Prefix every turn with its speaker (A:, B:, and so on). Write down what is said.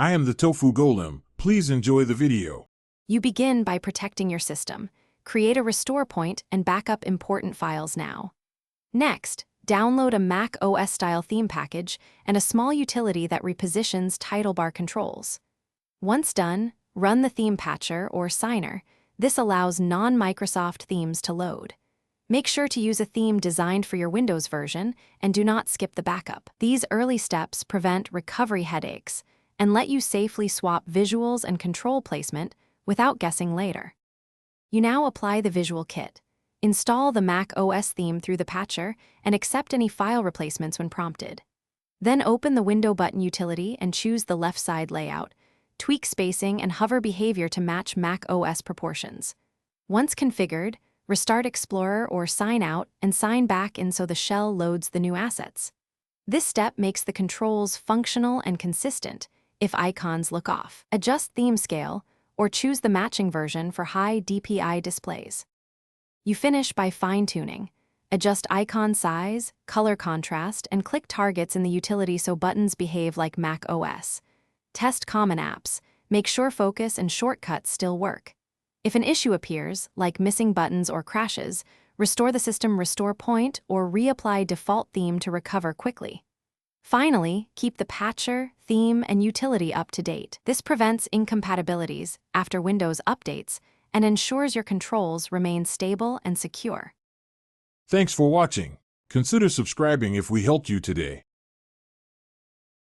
A: I am the Tofu Golem. Please enjoy the video.
B: You begin by protecting your system. Create a restore point and back up important files now. Next, download a Mac OS-style theme package and a small utility that repositions title bar controls. Once done, run the theme patcher or signer. This allows non-Microsoft themes to load. Make sure to use a theme designed for your Windows version and do not skip the backup. These early steps prevent recovery headaches and let you safely swap visuals and control placement without guessing later. You now apply the visual kit. Install the Mac OS theme through the patcher and accept any file replacements when prompted. Then open the Window button utility and choose the left side layout. Tweak spacing and hover behavior to match Mac OS proportions. Once configured, restart Explorer or sign out and sign back in so the shell loads the new assets. This step makes the controls functional and consistent if icons look off. Adjust theme scale or choose the matching version for high DPI displays. You finish by fine-tuning. Adjust icon size, color contrast, and click targets in the utility so buttons behave like Mac OS. Test common apps. Make sure focus and shortcuts still work. If an issue appears, like missing buttons or crashes, restore the system restore point or reapply default theme to recover quickly. Finally, keep the patcher, theme, and utility up to date. This prevents incompatibilities after Windows updates and ensures your controls remain stable and secure.
A: Thanks for watching. Consider subscribing if we helped you today.